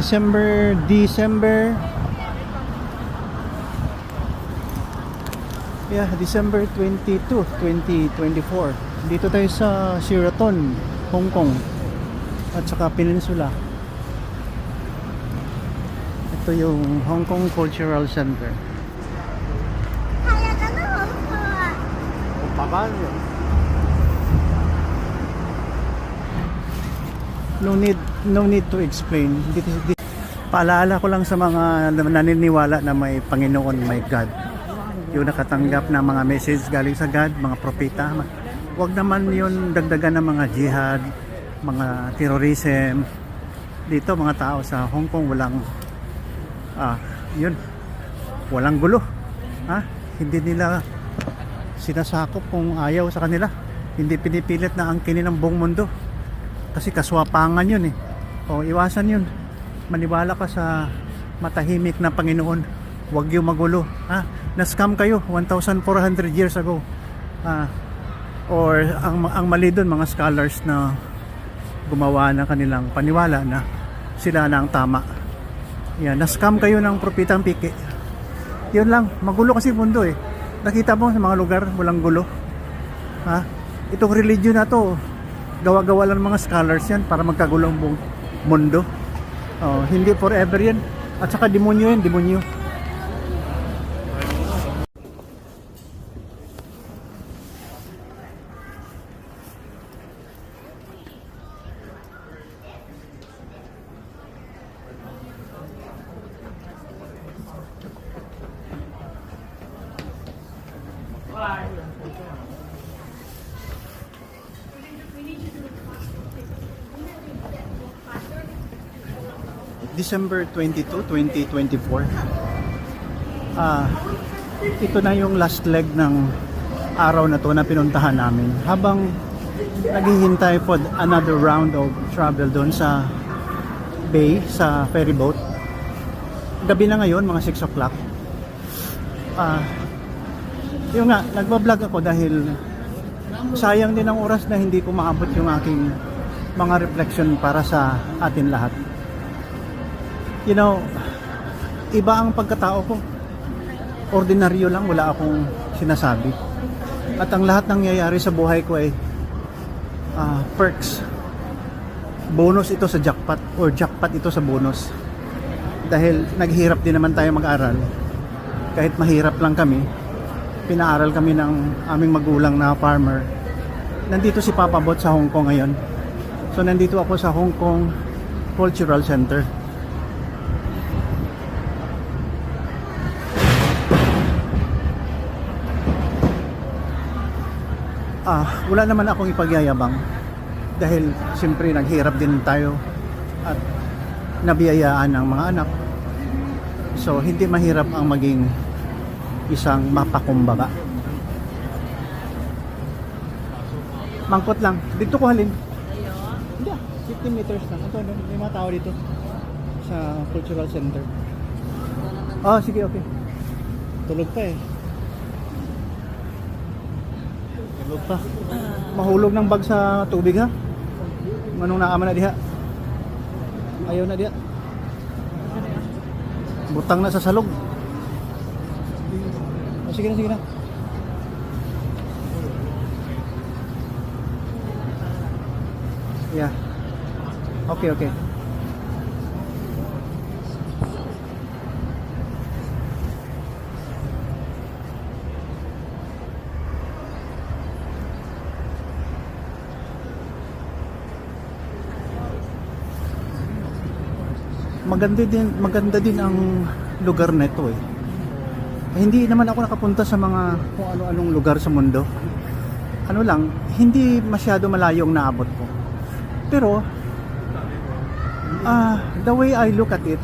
December December 22, 2024. Dito tayo sa Sheraton, Hong Kong at saka Peninsula. Ito yung Hong Kong Cultural Center. No need to explain. Paalala ko lang sa mga naniniwala na may Panginoon, may God, yung nakatanggap ng mga message galing sa God, mga propeta, wag naman yun dagdagan ng mga jihad, mga terrorism. Dito mga tao sa Hong Kong walang gulo. Hindi nila sinasakop kung ayaw sa kanila. Hindi pinipilit na angkinin ng buong mundo. Kasi kaswapangan yun iwasan yun. Maniwala ka sa matahimik na Panginoon. Huwag yung magulo. Na-scam kayo 1,400 years ago. Or ang mali dun, mga scholars na gumawa ng kanilang paniwala na sila na ang tama. Na-scam kayo ng propetang piki. Yun lang, magulo kasi mundo Nakita mo sa mga lugar, walang gulo. Itong religion na to, gawa-gawa lang ng mga scholars yan para magkagulo ang buong mundo. Hindi forever yan. At saka demonyo yan, demonyo. December 22, 2024. Ito na yung last leg ng araw na to na pinuntahan namin. Habang naghihintay for another round of travel doon sa bay, sa ferry boat. Gabi na ngayon, mga 6 o'clock. Yung nga, nagbablog ako dahil sayang din ang oras na hindi ko maabot yung aking mga reflection para sa atin lahat. Iba ang pagkatao ko. Ordinaryo lang, wala akong sinasabi. At ang lahat ng nangyayari sa buhay ko ay perks. Bonus ito sa jackpot, or jackpot ito sa bonus. Dahil naghihirap din naman tayo mag-aral. Kahit mahirap lang kami, pinaaral kami ng aming magulang na farmer. Nandito si Papa Bot sa Hong Kong ngayon. So nandito ako sa Hong Kong Cultural Center. Wala naman akong ipagyayabang dahil siyempre naghirap din tayo at nabiyayaan ng mga anak. So hindi mahirap ang maging isang mapakumbaga. Mangkot lang. Dito ko halin. Hindi, 15 meters lang. Ito, may mga tao dito sa Cultural Center. Sige, okay. Tulog pa Tulog pa. Mahulog ng bag sa tubig ha. Manong naama na diha. Ayaw na diha. Butang na sa salog. Sige na. Yeah. Okay. Maganda din ang lugar na ito Hindi naman ako nakapunta sa mga kung ano-anong lugar sa mundo. Hindi masyado malayo ang naabot ko. Pero the way I look at it,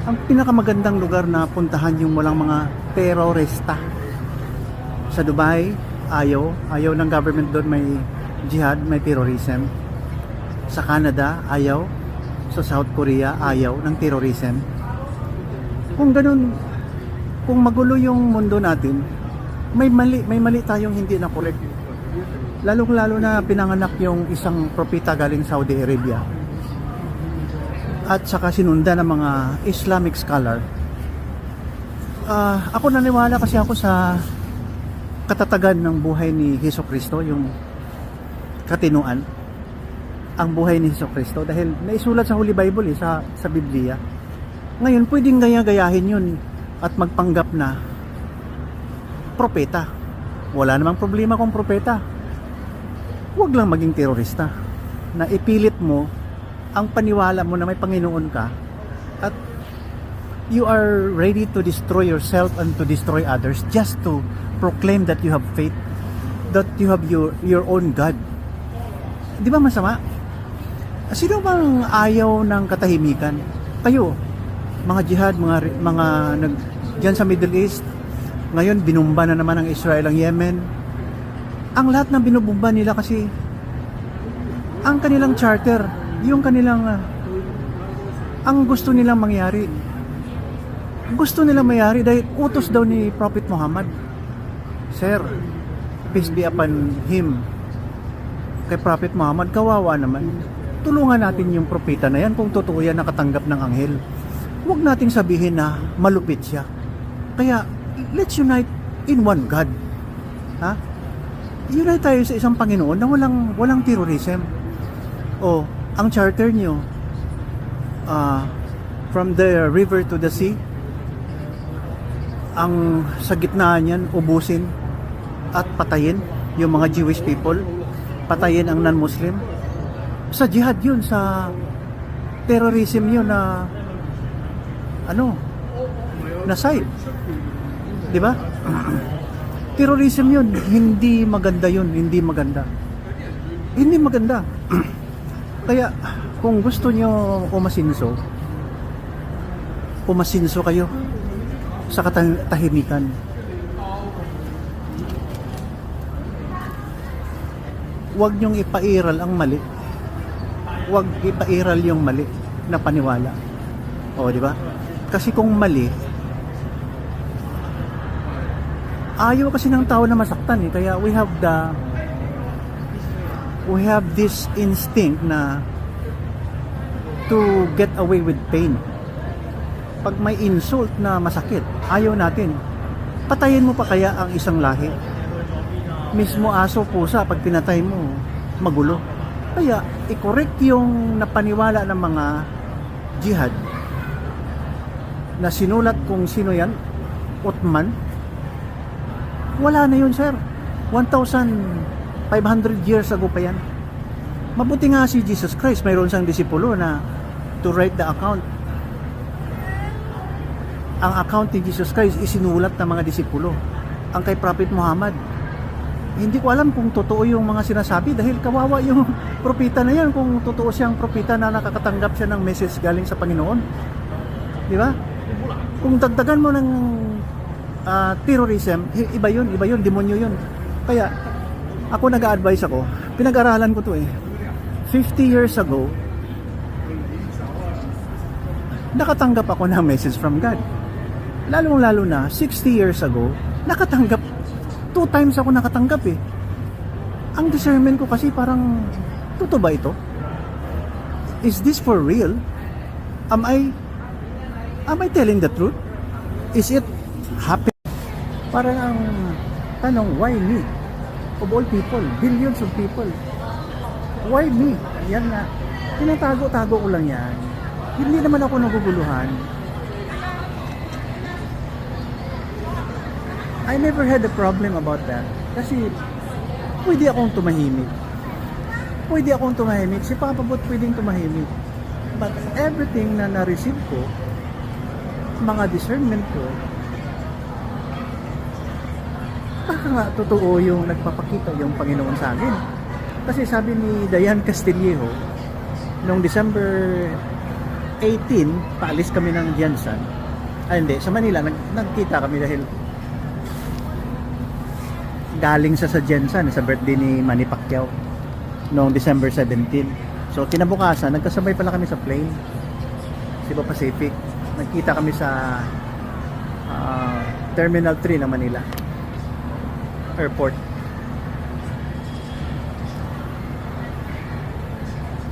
ang pinakamagandang lugar na puntahan yung walang mga terorista. Sa Dubai, ayaw ng government doon, may jihad, may terrorism. Sa Canada, ayaw. Sa South Korea, ayaw ng terrorism. Kung ganun, kung magulo yung mundo natin, may mali tayong hindi na correct. Lalo na pinanganak yung isang propeta galing Saudi Arabia. at saka sinundan ng mga Islamic scholar. Ako naniwala kasi ako sa katatagan ng buhay ni Hesus Kristo, yung katinuan, ang buhay ni Hesus Kristo, dahil naisulat sa Holy Bible, sa Biblia. Ngayon, pwedeng gayahin yun at magpanggap na propeta. Wala namang problema kung propeta. Huwag lang maging terorista na ipilit mo ang paniwala mo na may Panginoon ka at you are ready to destroy yourself and to destroy others just to proclaim that you have faith, that you have your own God. Di ba masama? Sino bang ayaw ng katahimikan? Kayo, mga jihad, mga dyan sa Middle East, ngayon binumba na naman ng Israel ang Yemen. Ang lahat ng binubumba nila kasi ang kanilang charter, yung kanilang ang gusto nilang mangyari. Gusto nilang mangyari dahil utos daw ni Prophet Muhammad. Sir, peace be upon him. Kay Prophet Muhammad, kawawa naman. Tulungan natin yung propeta na yan kung totoo yan nakatanggap ng anghel. Huwag nating sabihin na malupit siya. Kaya, let's unite in one God. Ha? Unite tayo sa isang Panginoon na walang terrorism. O, ang charter nyo, from the river to the sea, ang sa gitna niyan, ubusin at patayin yung mga Jewish people, patayin ang non-Muslim. Sa jihad yun, sa terrorism yun na na side. Di ba? Terrorism yun, hindi maganda yun, hindi maganda. Hindi maganda. Kaya, kung gusto nyo pumasinso kayo sa katahimikan. Huwag nyong ipairal ang mali. Huwag ipairal yung mali na paniwala. O, di ba? Kasi kung mali, ayaw kasi ng tao na masaktan eh. Kaya we have this instinct na to get away with pain. Pag may insult na masakit, ayaw natin. Patayin mo pa kaya ang isang lahi? Mismo aso, pusa, pag pinatay mo, magulo. Kaya, i-correct yung napaniwala ng mga jihad na sinulat kung sino yan, Uthman. Wala na yun, sir. 1,500 years ago pa yan. Mabuti nga si Jesus Christ, mayroon siyang disipulo na to write the account. Ang account ni Jesus Christ isinulat ng mga disipulo. Ang kay Prophet Muhammad, hindi ko alam kung totoo yung mga sinasabi dahil kawawa yung propeta na yan kung totoo siyang propeta na nakakatanggap siya ng message galing sa Panginoon. Di ba? Kung dagdagan mo ng terrorism, iba yun, demonyo yun. Kaya, ako nag-a-advise ako, pinag-aralan ko to 50 years ago, nakatanggap ako ng message from God. Lalong-lalo na, 60 years ago, nakatanggap, 2 times ako nakatanggap Ang discernment ko kasi parang, totoo ba ito? Is this for real? Am I telling the truth? Is it happen? Parang ang tanong, why me? Of all people, billions of people. Why me? Yan nga. Tinatago-tago ko lang yan. Hindi naman ako naguguluhan. I never had a problem about that. Kasi pwede akong tumahimik. Si Papa Bot pwedeng tumahimik. But everything na na-receive ko, mga discernment ko, baka nga totoo yung nagpapakita yung Panginoon sa akin. Kasi sabi ni Dayan Castillejo, noong December 18, paalis kami ng Jensen. Sa Manila, nagkita kami dahil galing sa Jensen sa birthday ni Manny Pacquiao noong December 17. So kinabukasan, nagkasabay pala kami sa plane, Cebu Pacific. Nagkita kami sa Terminal 3 ng Manila Airport.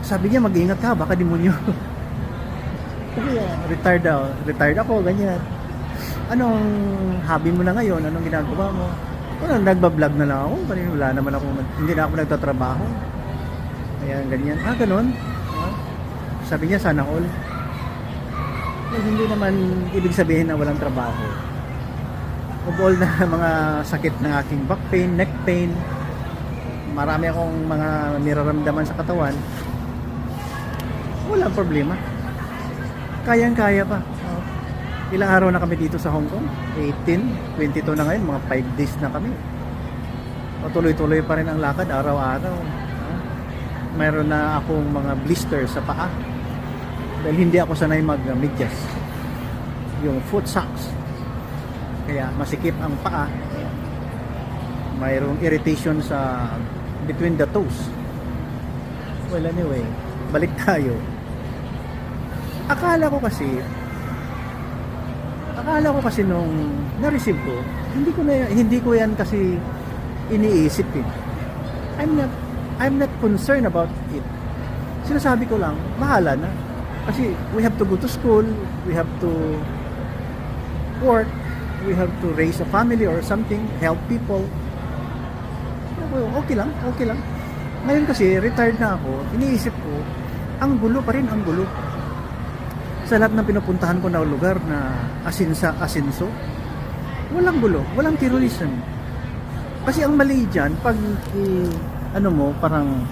Sabi niya, mag-ingat ka, baka demonyo. Sige, retired ako, ganyan. Anong hobby mo na ngayon? Anong ginagawa mo? Ano, nagbablog na lang ako. Wala naman ako, hindi na ako nagtatrabaho. Ayan, ganyan. Ganun. Sabi niya, sana all. Well, hindi naman ibig sabihin na walang trabaho. Of all na mga sakit ng aking back pain, neck pain, marami akong mga niraramdaman sa katawan, walang problema. Kayang-kaya pa. Ilang araw na kami dito sa Hong Kong? 18, 22 na ngayon, mga 5 days na kami. Tuloy-tuloy pa rin ang lakad araw-araw. Mayroon na akong mga blister sa paa dahil hindi ako sanay mag-medyas, yung foot socks, kaya masikip ang paa. Mayroong irritation sa between the toes. Well, anyway, balik tayo. Akala ko kasi nung na-receive ko, hindi ko yan kasi iniisip eh. I'm not concerned about it. Sinasabi ko lang, bahala na. Kasi we have to go to school, we have to work, we have to raise a family or something, help people. Okay lang. Ngayon kasi, retired na ako, iniisip ko, ang gulo pa rin, ang gulo. Sa lahat ng pinupuntahan ko na lugar na asinso, walang gulo, walang terrorism. Kasi ang mali dyan, pag parang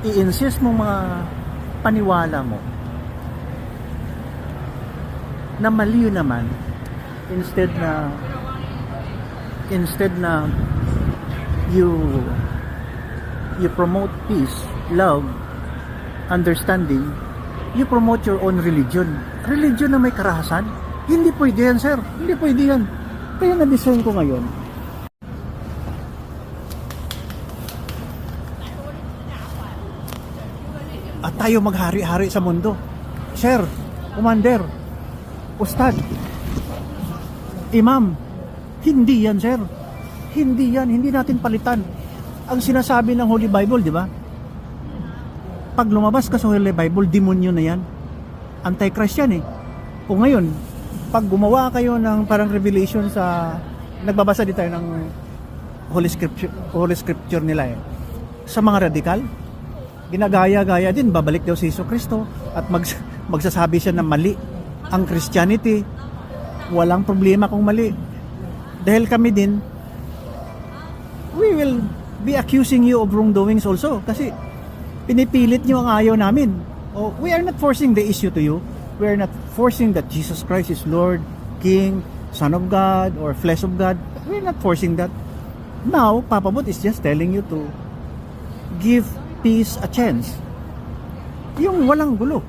i-insist mo mga paniwala mo na mali yun naman, instead na you promote peace, love, understanding, you promote your own religion na may karahasan. Hindi pwede yan, sir, hindi pwede yan. Kaya na-design ko ngayon, at tayo maghari-hari sa mundo. Sir, commander, ustad, imam, hindi yan, sir. Hindi yan, hindi natin palitan. Ang sinasabi ng Holy Bible, di ba? Pag lumabas ka sa Holy Bible, demonyo na yan. Antichrist yan eh. O ngayon, pag gumawa kayo ng parang revelation sa, nagbabasa din tayo ng Holy Scripture nila eh. Sa mga radikal, ginagaya-gaya din, babalik daw si Jesucristo at magsasabi siya na mali ang Christianity. Walang problema kung mali, dahil kami din, we will be accusing you of wrongdoings also, kasi pinipilit nyo ang ayaw namin. We are not forcing the issue to you. We are not forcing that Jesus Christ is Lord, King, Son of God, or flesh of God. We are not forcing that. Now, Papa Bot is just telling you to give peace a chance. Yung walang gulo.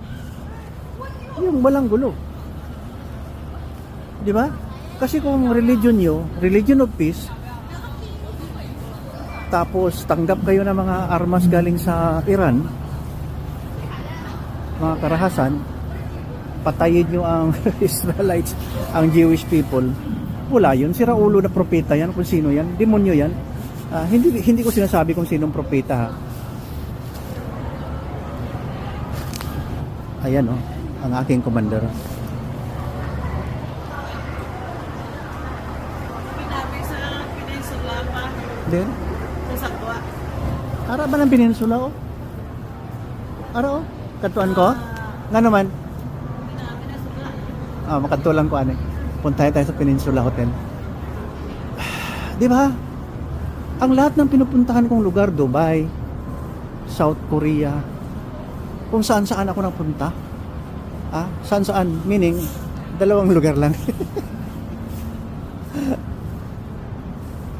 Di ba? Kasi kung religion of peace, tapos tanggap kayo ng mga armas galing sa Iran, mga karahasan, patayin nyo ang Israelites, ang Jewish people, wala yun. Sira ulo na propeta yan, kung sino yan, demonyo yan. Hindi ko sinasabi kung sinong propeta ha. Ayan ang aking commander. Pinabig sa peninsula pa. Then, Sa Sakwa. ara ba ng peninsula o? Ara o? Katuan ko? Nga naman? Pinabig na sula. Makatulang ko ano. Puntahan tayo sa Peninsula Hotel. Di ba? Ang lahat ng pinupuntahan kong lugar, Dubai, South Korea, kung saan-saan ako napunta. Saan-saan? Meaning, 2 lugar lang.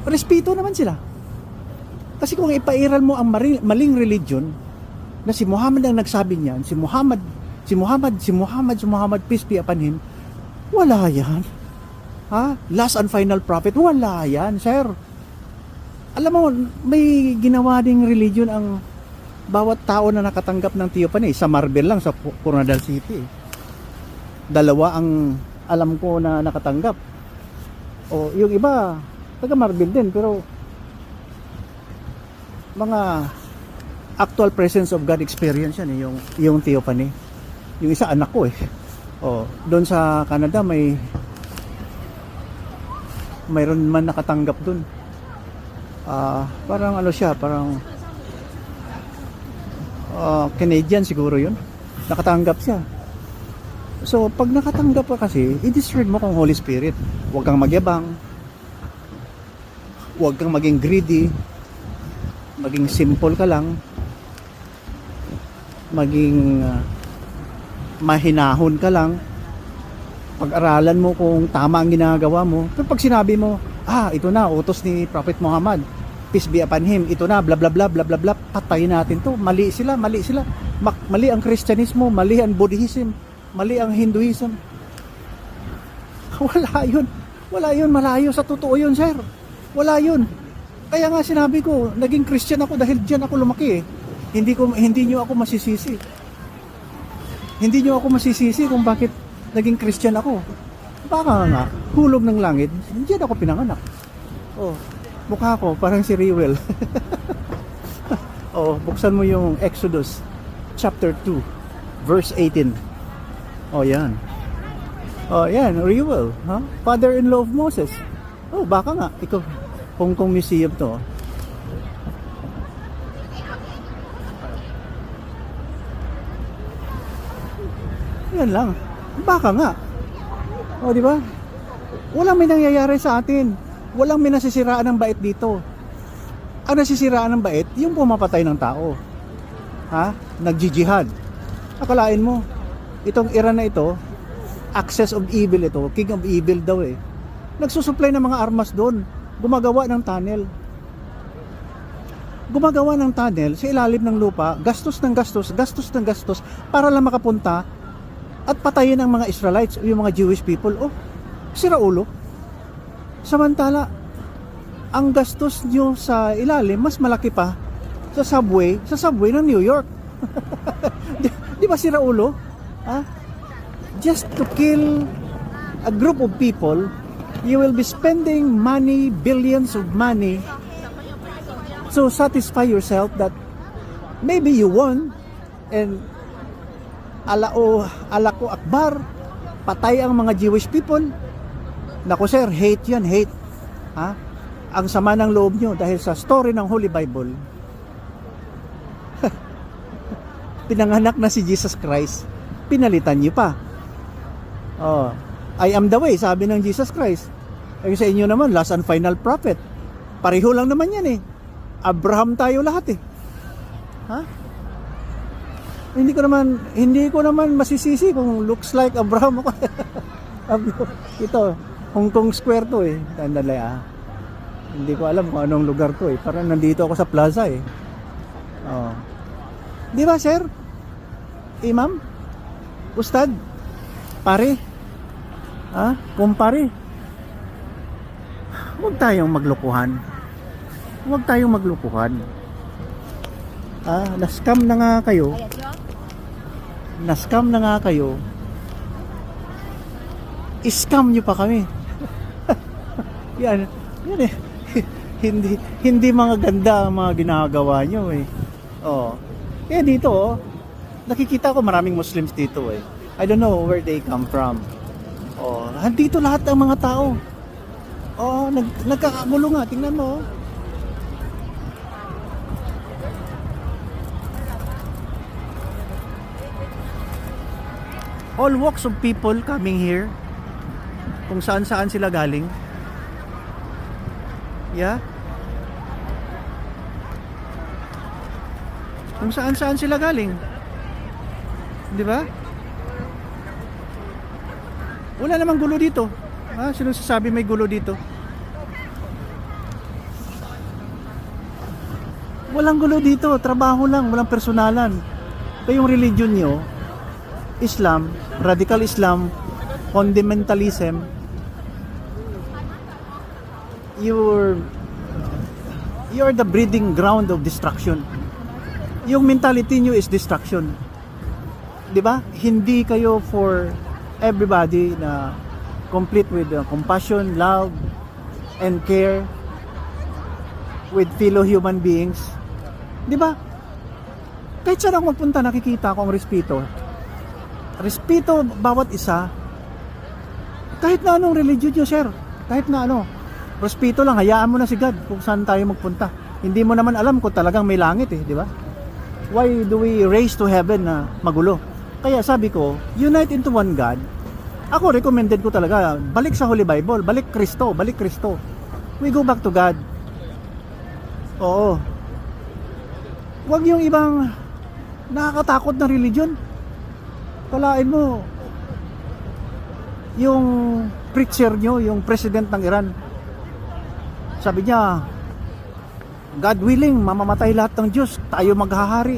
Respeto naman sila. Kasi kung ipairal mo ang maling religion, na si Muhammad ang nagsabi niyan, si Muhammad, peace be upon him, wala yan. Last and final prophet, wala yan, sir. Alam mo, may ginawa ding religion ang bawat tao na nakatanggap ng Theophany. Sa Marbel lang, sa Coronadal City. 2 ang alam ko na nakatanggap. O yung iba, taga Marbel din, pero mga actual presence of God experience yan, yung Theophany. Yung isa anak ko eh. Oh, doon sa Canada mayroon man nakatanggap doon. Parang ano siya, parang Canadian siguro yun. Nakatanggap siya. So, pag nakatanggap ka kasi, i-discern mo kung Holy Spirit. Huwag kang magyabang. Huwag kang maging greedy. Maging simple ka lang. Maging mahinahon ka lang. Pag-aralan mo kung tama ang ginagawa mo. Pero pag sinabi mo, ito na, utos ni Prophet Muhammad, peace be upon him, ito na, bla bla bla bla bla bla, patayin natin to. Mali sila. Mali ang Kristyanismo, mali ang Buddhism, mali ang Hinduism. Wala yun, malayo sa totoo yun, sir. Wala yun. Kaya nga sinabi ko, naging Christian ako dahil diyan ako lumaki eh. Hindi niyo ako masisisi. Hindi niyo ako masisisi kung bakit naging Christian ako. Baka nga, hulog ng langit, diyan ako pinanganak. Oh, mukha ko parang si Rewel. Oh, buksan mo yung Exodus chapter 2 verse 18. Oh, yan. Oh, yan, Rewel, huh? Father-in-law of Moses. Oh, baka nga ikaw Hong Kong Museum to. Yan lang. Baka nga. O, di ba? Walang may nangyayari sa atin. Walang may nasisiraan ng bait dito. Ang nasisiraan ng bait, yung pumapatay ng tao. Ha? Nagjijihad. Akalain mo, itong Iran na ito, access of evil ito, king of evil daw eh. Nagsusupply ng mga armas doon. Gumagawa ng tunnel. Gumagawa ng tunnel sa ilalim ng lupa, gastos para lang makapunta at patayin ang mga Israelites, yung mga Jewish people. Oh, sira ulo. Samantala, ang gastos nyo sa ilalim mas malaki pa sa subway ng New York. Di ba sira ulo? Ha? Just to kill a group of people, you will be spending money, billions of money, to satisfy yourself that maybe you won and alako akbar, patay ang mga Jewish people. Naku sir, hate yan, hate. Ha? Ang sama ng loob nyo dahil sa story ng Holy Bible. Pinanganak na si Jesus Christ, pinalitan nyo pa. Oh, I am the way, sabi ng Jesus Christ. Ay sa inyo naman, last and final prophet. Pareho lang naman yan eh. Abraham tayo lahat eh. Ha? Hindi ko naman masisisi kung looks like Abraham ako. Ito, Hong Kong Square to eh. Tandali ah. Hindi ko alam kung anong lugar to eh. Parang nandito ako sa plaza eh. Oh. Di ba sir? Imam? Ustad? Pare? Ha? Kumpare? Huwag tayong maglukuhan. Huwag tayong maglukuhan. Na-scam na nga kayo. Na-scam na nga kayo. I-scam nyo pa kami. Yan eh. Hindi mga ganda ang mga ginagawa nyo eh. Oh. Kaya dito oh, nakikita ko maraming Muslims dito eh. I don't know where they come from. Oh, dito lahat ng mga tao. Oh, nagkakagulo nga. Tingnan mo oh. All walks of people coming here. Kung saan sila galing. Yeah. Kung saan sila galing. Di ba? Wala namang gulo dito. Sino sasabi may gulo dito? Walang gulo dito. Trabaho lang. Walang personalan. Kaya yung religion nyo, Islam, radical Islam, fundamentalism, you're the breeding ground of destruction. Yung mentality nyo is destruction. Di ba? Hindi kayo for everybody na complete with compassion, love, and care with fellow human beings. Di ba? Kahit saan ako magpunta, nakikita ko ang respeto. respeto bawat isa. Kahit na anong religion nyo, sir. Kahit na ano. Respeto lang, hayaan mo na si God kung saan tayo magpunta. Hindi mo naman alam kung talagang may langit eh, di ba? Why do we race to heaven na magulo? Kaya sabi ko, unite into one God. Ako, recommended ko talaga, balik sa Holy Bible, balik Kristo. We go back to God. Oo. Huwag yung ibang nakakatakot na religion. Kalain mo, yung preacher nyo, yung president ng Iran, sabi niya, God willing, mamamatay lahat ng Diyos, tayo maghahari.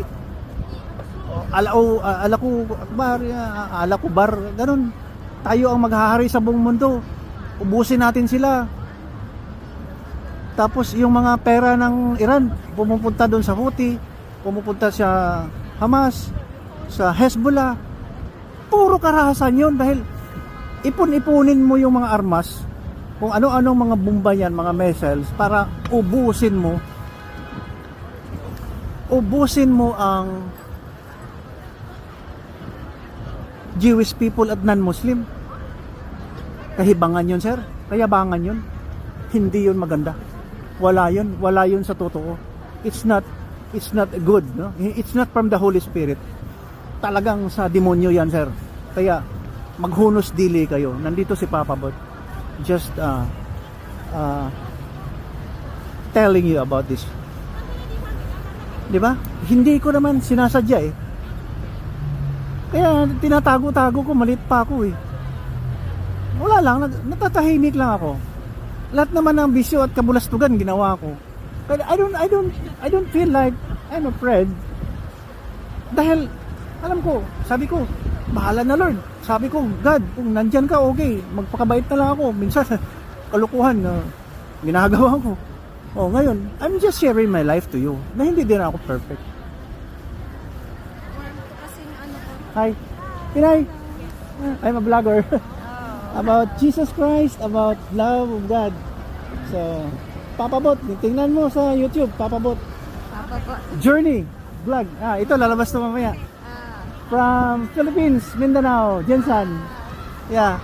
Alakubar, ganun. Tayo ang maghahari sa buong mundo. Ubusin natin sila. Tapos yung mga pera ng Iran, pumupunta doon sa Houthi, pumupunta sa Hamas, sa Hezbollah. Puro karahasan yun dahil ipon-ipunin mo yung mga armas, kung ano-anong mga bomba yan, mga missiles, para ubusin mo ang Jewish people at non-Muslim. Kahibangan yun, sir. Kayabangan yun. Hindi yun maganda. Wala yun sa totoo. It's not good, no? It's not from the Holy Spirit. Talagang sa demonyo yan, sir. Kaya maghunos dili kayo. Nandito si Papa Bot. Just telling you about this. 'Di ba? Hindi ko naman sinasadya eh. Kaya tinatago-tago ko, maliit pa ako eh. Wala lang, natatahimik lang ako. Lahat naman ng bisyo at kabulastugan ginawa ko. But I don't feel like I'm afraid. Dahil alam ko, sabi ko, bahala na Lord. Sabi ko, God, kung nandyan ka, okay, magpakabait na lang ako. Minsan, kalukuhan na ginagawa ko. Oh, ngayon, I'm just sharing my life to you. Na hindi din ako perfect. Hi. Pinay. I'm a vlogger. About Jesus Christ, about love of God. So, Papa Bot, tingnan mo sa YouTube, Papa Bot. Journey vlog. Ito lalabas na mamaya. From Philippines, Mindanao, Jensan. Yeah.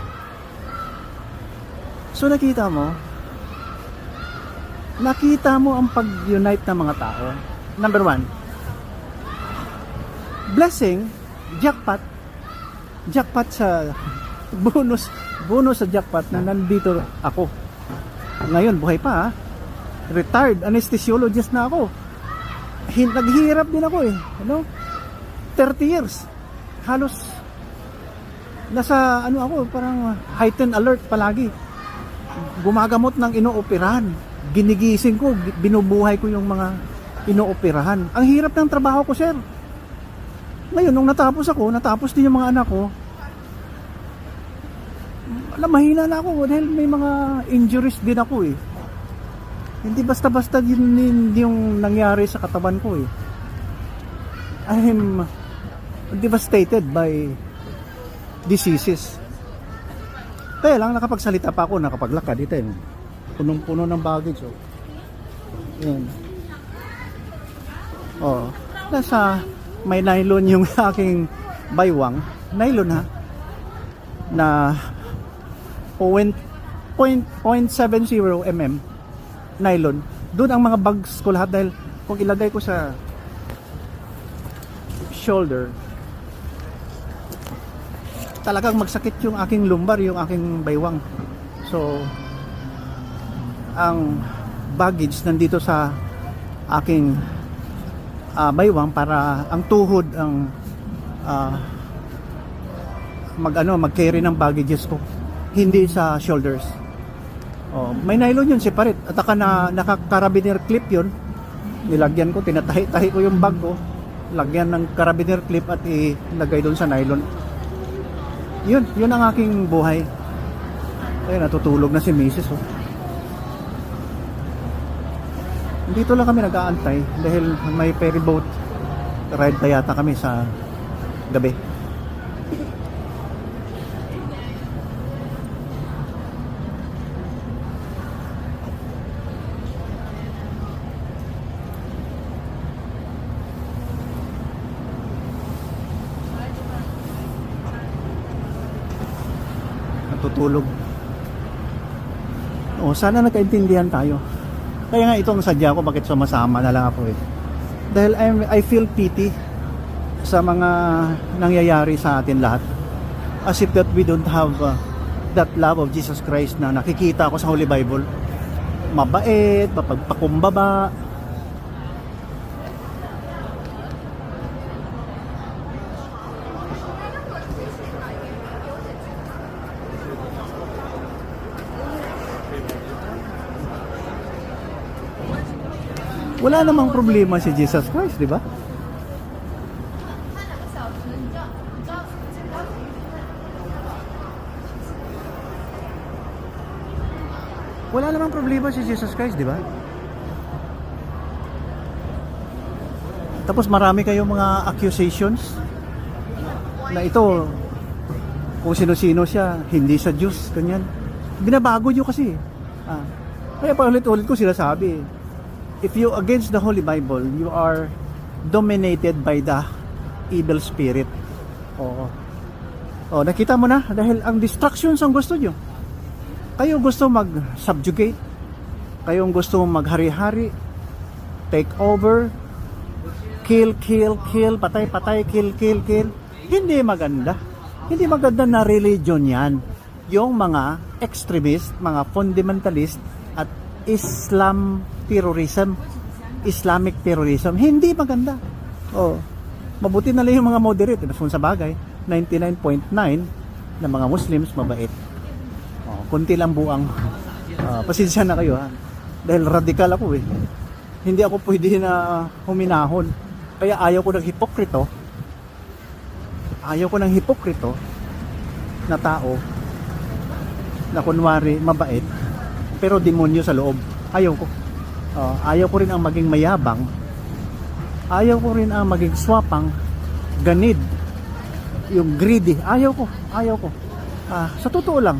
So nakita mo ang pag-unite ng mga tao. Number 1, blessing, jackpot sa bonus sa jackpot na nandito ako. Ngayon, buhay pa ha. Retired anesthesiologist na ako. Naghihirap din ako eh. 30 years. Halos nasa ako, parang heightened alert palagi. Gumagamot ng inooperahan. Ginigising ko, binubuhay ko yung mga inooperahan. Ang hirap ng trabaho ko, sir. Ngayon, nung natapos din yung mga anak ko, mahina na ako dahil may mga injuries din ako eh. Hindi basta-basta yun yung nangyari sa katawan ko eh. I'm devastated by diseases. Kaya lang nakapagsalita pa ako, nakapaglakad dito eh. Punong-puno ng baggage oh. Yan. Oh, nasa may nylon yung aking baywang. Nylon ha. Na 0.70 mm nylon. Doon ang mga bags ko lahat dahil kung ilagay ko sa shoulder, talagang magsakit yung aking lumbar, yung aking baywang. So ang baggage nandito sa aking baywang para ang tuhod ang mag-carry ng baggages ko, hindi sa shoulders. Oh, may nylon yun separate at naka-carabiner clip yun. Nilagyan ko, tinatahi-tahi ko yung bag ko, lagyan ng carabiner clip at ilagay doon sa nylon. Yun ang aking buhay. Ayun, natutulog na si Mrs. Oh. Dito lang kami nag-aantay dahil may ferry boat ride pa yata kami sa gabi. natutulog. Sana nagkaintindihan tayo. Kaya nga ito ang sadya ko bakit sumasama na lang ako eh. Dahil I feel pity sa mga nangyayari sa atin lahat. As if that we don't have that love of Jesus Christ na nakikita ko sa Holy Bible. Mabait, mapagpakumbaba. Wala namang problema si Jesus Christ, di ba? Wala namang problema si Jesus Christ, di ba? Tapos marami kayong mga accusations na ito, kung sino-sino siya, hindi sa Diyos, ganyan. Binabago nyo kasi. Kaya pa ulit-ulit ko sila sabi, if you against the Holy Bible, you are dominated by the evil spirit. Nakita mo na, dahil ang distractions ang gusto nyo. Kayo gusto mag-subjugate, kayong gusto maghari-hari, take over, kill, patay, kill. Hindi maganda. Hindi maganda na religion yan. Yung mga extremist, mga fundamentalist, at Islamic terrorism, hindi maganda. Mabuti na lang yung mga moderate. Kung sa bagay, 99.9 na mga Muslims mabait. Kunti lang buang. Pasensya na kayo ha. Dahil radikal ako eh. Hindi ako pwede na huminahon. Kaya ayaw ko ng hipokrito. Ayaw ko ng hipokrito na tao na kunwari mabait pero demonyo sa loob. Ayaw ko. Ayaw ko rin ang maging mayabang. Ayaw ko rin ang maging swapang, ganid, yung greedy. Ayaw ko. Sa totoo lang,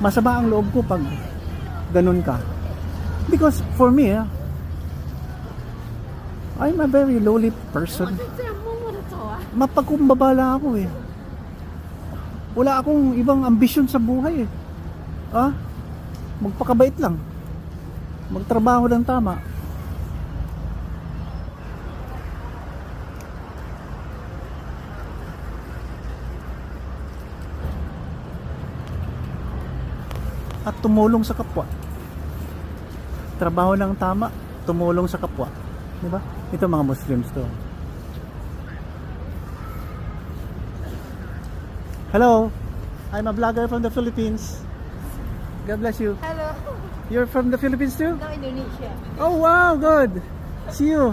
masama ang loob ko pag ganun ka. Because for me, I'm a very lowly person. Mapagkumbaba lang ako eh. Wala akong ibang ambisyon sa buhay eh. Magpakabait lang. Magtrabaho ng tama. At tumulong sa kapwa. Trabaho ng tama, tumulong sa kapwa. Di ba? Ito mga Muslims to. Hello, I'm a vlogger from the Philippines. God bless you. Hello. You're from the Philippines too? No, Indonesia. Oh wow, good. See you.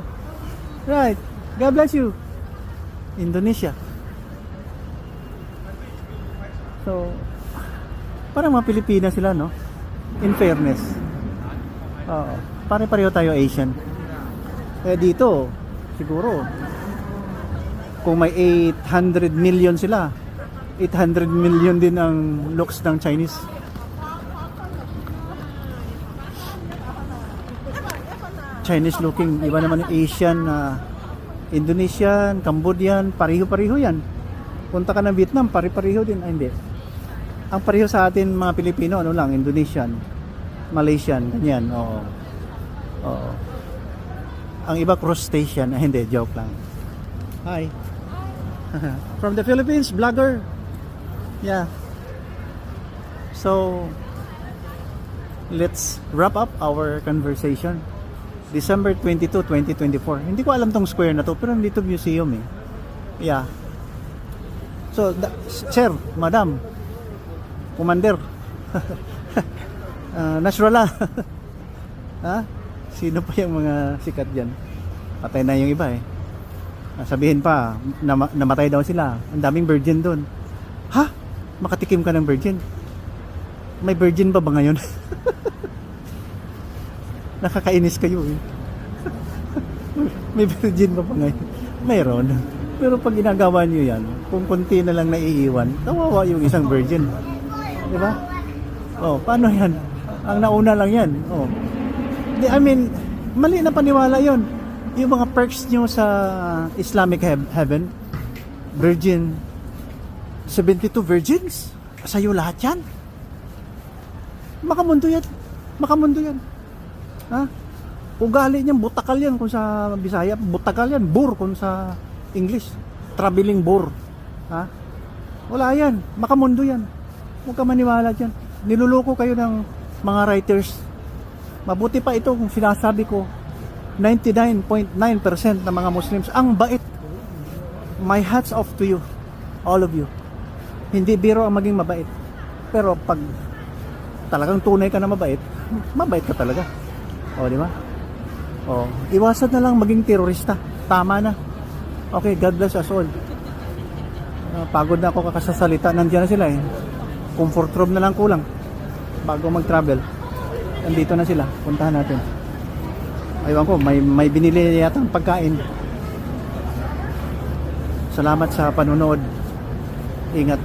Right. God bless you. Indonesia. So, parang mga Pilipinas sila, no? In fairness. Pare-pareho tayo Asian. Kaya dito, siguro, kung may 800 million sila, 800 million din ang looks ng Chinese. Chinese looking, iba naman yung Asian, Indonesian, Cambodian, pariho-pariho yan. Punta ka ng Vietnam, pari-pariho din. Ay, hindi. Ang pariho sa atin mga Pilipino, ano lang, Indonesian, Malaysian, ganyan. Oo. Ang iba crustacean, hindi, joke lang. Hi. From the Philippines, vlogger. Yeah. So, let's wrap up our conversation. December 22, 2024. Hindi ko alam tong square na to, pero nandito museum eh. Yeah. So, sir, madam, commander, Nasrallah. Sino pa yung mga sikat dyan? Patay na yung iba eh. Sabihin pa, namatay daw sila. Ang daming virgin doon. Ha? Makatikim ka ng virgin? May virgin ba ngayon? Nakakainis kayo eh. May virgin ba ngayon? Mayroon. Pero pag ginagawa nyo yan, kung konti na lang naiiwan, kawawa yung isang virgin. Di ba? Paano yan? Ang nauna lang yan. I mean, mali na paniwala yon. Yung mga perks nyo sa Islamic heaven, virgin, 72 virgins, sa'yo lahat yan. Makamundo yan. Makamundo yan. Ha? Ugali niyan, butakal yan kung sa Bisaya. Butakal yan, bur kung sa English. Traveling bur. Ha? Wala yan. Makamundo yan. Huwag ka maniwala dyan. Niluloko kayo ng mga writers. Mabuti pa ito kung sinasabi ko, 99.9% ng mga Muslims, ang bait. My hats off to you. All of you. Hindi biro ang maging mabait. Pero pag talagang tunay ka na mabait, mabait ka talaga. O, di ba? O, iwasan na lang maging terorista. Tama na. Okay, God bless us all. Pagod na ako kakasasalita. Nandiyan na sila eh. Comfort room na lang kulang bago mag-travel. Nandito na sila. Puntahan natin. Aywan ko, may binili yata ng pagkain. Salamat sa panonood. Ingat.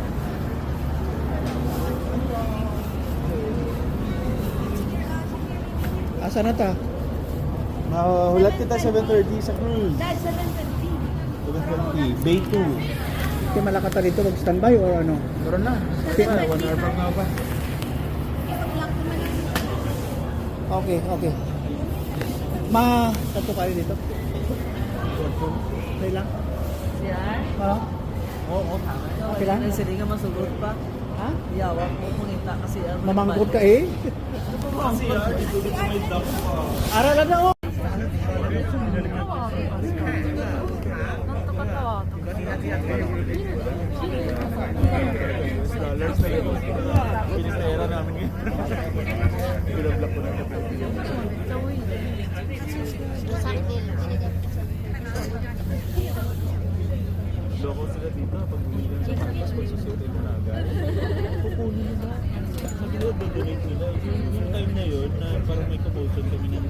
Asa na ta? Mahulat kita 7:30 sa cruise. Dad, 7:30. 7:30. Bay 2. Kaya malakata dito mag-standby or ano? Meron na. Kasi 1 hour pa nga ba? Okay, okay. Tato kayo dito? Okay lang? Siya? Oo. Oo, tama. Okay lang? Sili nga masugot pa. Ha? Yawak mo mangita kasi ang Mamangkot ka eh. Kasi dito sa may dam. Aralan na oh. Dollars na yun. Pinistera namin ngayon. Pinablak ko na yung loko sila dito. Pag bumili ka sa campus, magsusutin mo na agad. Kukunin nila. Sabi nila, donate nila. Yung time na yun, na parang may commotion kami ng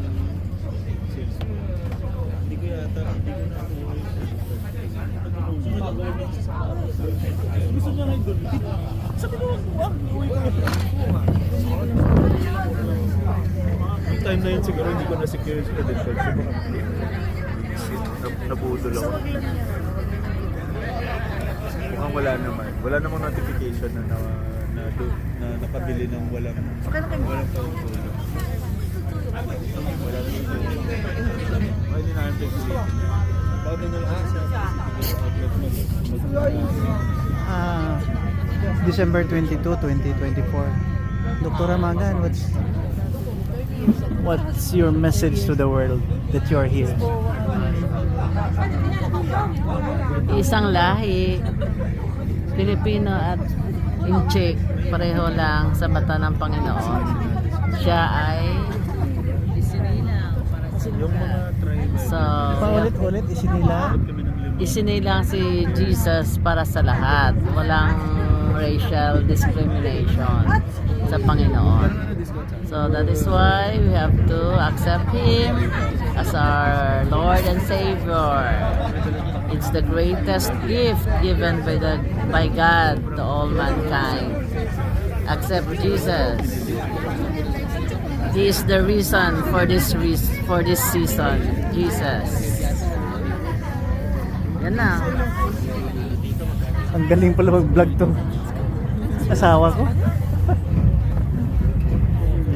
sales mo. Hindi ko na ako yung gusto niya ngayon doon. Sabi ko, wag, uwi ko. Yung time na yun siguro hindi ko na-secure yung credit card. Nabudol ako. Mukhang wala naman. Wala namang notification na nakabili ng walang pagtulong. Wala naman yung hindi namin pag-sleep. Bakit na lang sa December 22, 2024. Dr. Ramagan, what's your message to the world that you're here? Isang lahi, Pilipino at Incheck, pareho lang sa mata ng Panginoon. Siya ay isinilang para sa yung mga tribal. So, Paulit-ulit, isinilang. kami ng lima. isinilang si Jesus para sa lahat. Walang racial discrimination sa Panginoon. So that is why we have to accept Him as our Lord and Savior. It's the greatest gift given by God to all mankind. Accept Jesus. He is the reason for this season. Jesus. Yan na. Ang galing pala mag-vlog to. Asawa ko.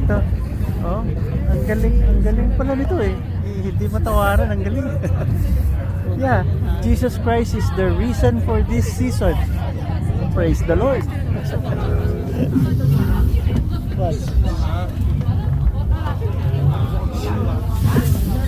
Ito. Oh, ang galing pala nito eh. Hindi matawaran, ang galing. Yeah, Jesus Christ is the reason for this season. Praise the Lord.